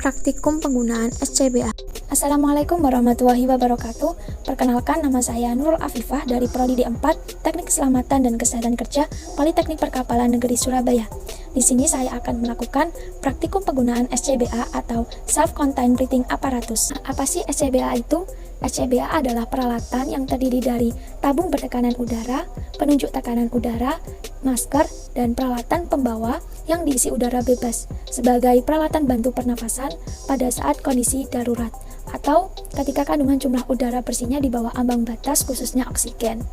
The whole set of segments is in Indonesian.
Praktikum penggunaan SCBA. Assalamualaikum warahmatullahi wabarakatuh. Perkenalkan, nama saya Nurul Afifah dari Prodi D4 Teknik Keselamatan dan Kesehatan Kerja Politeknik Perkapalan Negeri Surabaya. Di sini saya akan melakukan praktikum penggunaan SCBA atau Self-Contained Breathing Apparatus. Apa sih SCBA itu? SCBA adalah peralatan yang terdiri dari tabung bertekanan udara, penunjuk tekanan udara, masker, dan peralatan pembawa yang diisi udara bebas sebagai peralatan bantu pernafasan pada saat kondisi darurat atau ketika kandungan jumlah udara bersihnya di bawah ambang batas khususnya oksigen.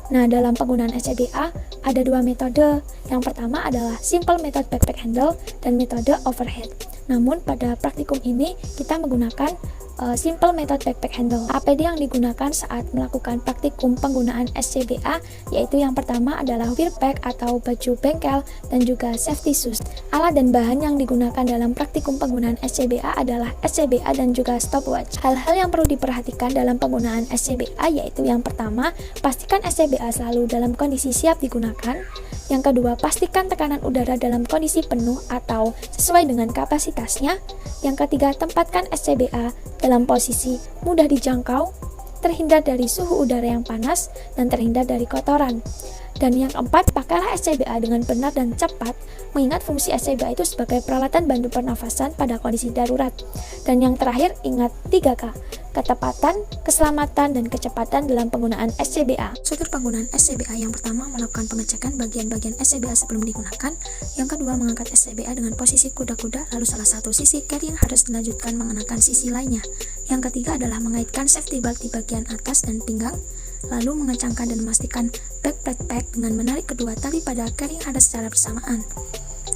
Nah, dalam penggunaan SCBA ada dua metode. Yang pertama adalah simple method backpack handle dan metode overhead. Namun pada praktikum ini kita menggunakan simple method backpack handle. APD yang digunakan saat melakukan praktikum penggunaan SCBA yaitu yang pertama adalah wear pack atau baju bengkel dan juga safety shoes. Alat dan bahan yang digunakan dalam praktikum penggunaan SCBA adalah SCBA dan juga stopwatch. Hal-hal yang perlu diperhatikan dalam penggunaan SCBA yaitu yang pertama, pastikan SCBA selalu dalam kondisi siap digunakan. Yang kedua, pastikan tekanan udara dalam kondisi penuh atau sesuai dengan kapasitasnya. Yang ketiga, tempatkan SCBA dalam posisi mudah dijangkau, terhindar dari suhu udara yang panas, dan terhindar dari kotoran. Dan yang keempat, pakailah SCBA dengan benar dan cepat, mengingat fungsi SCBA itu sebagai peralatan bantu pernafasan pada kondisi darurat. Dan yang terakhir, ingat 3K, ketepatan, keselamatan, dan kecepatan dalam penggunaan SCBA. Prosedur penggunaan SCBA yang pertama, melakukan pengecekan bagian-bagian SCBA sebelum digunakan. Yang kedua, mengangkat SCBA dengan posisi kuda-kuda, lalu salah satu sisi carrying harus dilanjutkan mengenakan sisi lainnya. Yang ketiga adalah mengaitkan safety belt di bagian atas dan pinggang, lalu mengencangkan dan memastikan backpack dengan menarik kedua tali pada carrying harness secara bersamaan.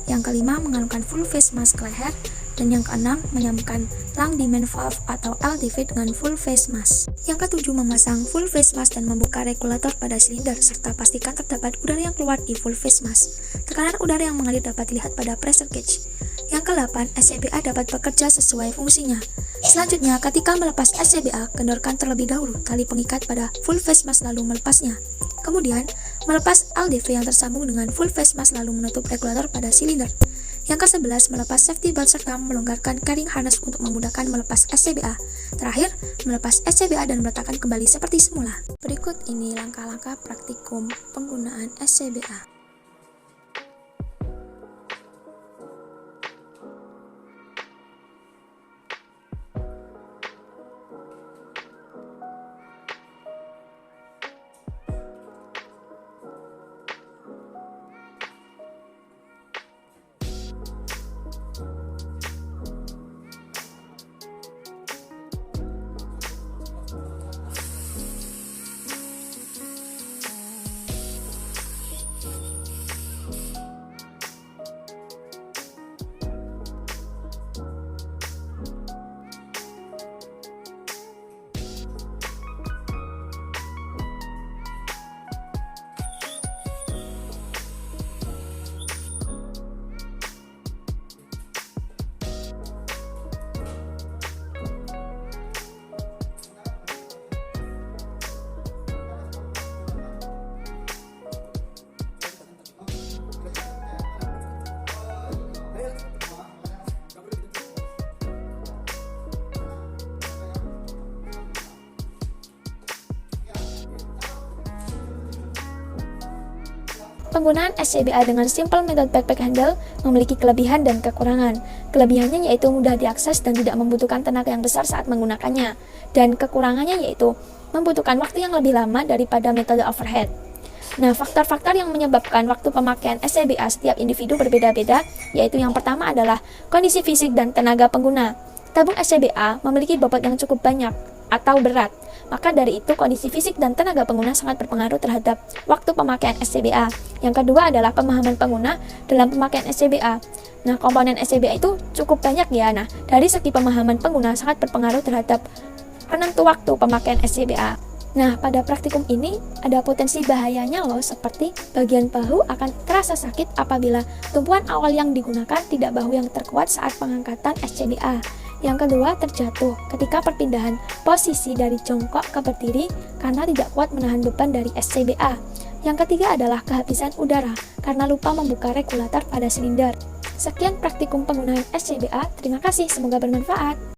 Yang kelima, mengalungkan full face mask ke leher. Dan yang keenam, menyambungkan lung demand valve atau LDV dengan full face mask. Yang ketujuh, memasang full face mask dan membuka regulator pada silinder, serta pastikan terdapat udara yang keluar di full face mask. Tekanan udara yang mengalir dapat dilihat pada pressure gauge. Yang ke-8, SCBA dapat bekerja sesuai fungsinya. Selanjutnya, ketika melepas SCBA, kendorkan terlebih dahulu tali pengikat pada full face mask lalu melepasnya. Kemudian, melepas LDV yang tersambung dengan full face mask lalu menutup regulator pada silinder. Yang ke-11, melepas safety belt serta melonggarkan carrying harness untuk memudahkan melepas SCBA. Terakhir, melepas SCBA dan meletakkan kembali seperti semula. Berikut ini langkah-langkah praktikum penggunaan SCBA. Penggunaan SCBA dengan simple method backpack handle memiliki kelebihan dan kekurangan. Kelebihannya yaitu mudah diakses dan tidak membutuhkan tenaga yang besar saat menggunakannya. Dan kekurangannya yaitu membutuhkan waktu yang lebih lama daripada metode overhead. Nah, faktor-faktor yang menyebabkan waktu pemakaian SCBA setiap individu berbeda-beda, yaitu yang pertama adalah kondisi fisik dan tenaga pengguna. Tabung SCBA memiliki bobot yang cukup banyak atau berat. Maka dari itu kondisi fisik dan tenaga pengguna sangat berpengaruh terhadap waktu pemakaian SCBA. Yang kedua adalah pemahaman pengguna dalam pemakaian SCBA. Nah, komponen SCBA itu cukup banyak ya. Nah, dari segi pemahaman pengguna sangat berpengaruh terhadap penentu waktu pemakaian SCBA. Nah, pada praktikum ini ada potensi bahayanya loh, seperti bagian bahu akan terasa sakit apabila tumpuan awal yang digunakan tidak bahu yang terkuat saat pengangkatan SCBA. Yang kedua, terjatuh ketika perpindahan posisi dari jongkok ke berdiri karena tidak kuat menahan beban dari SCBA. Yang ketiga adalah kehabisan udara karena lupa membuka regulator pada silinder. Sekian praktikum penggunaan SCBA. Terima kasih, semoga bermanfaat.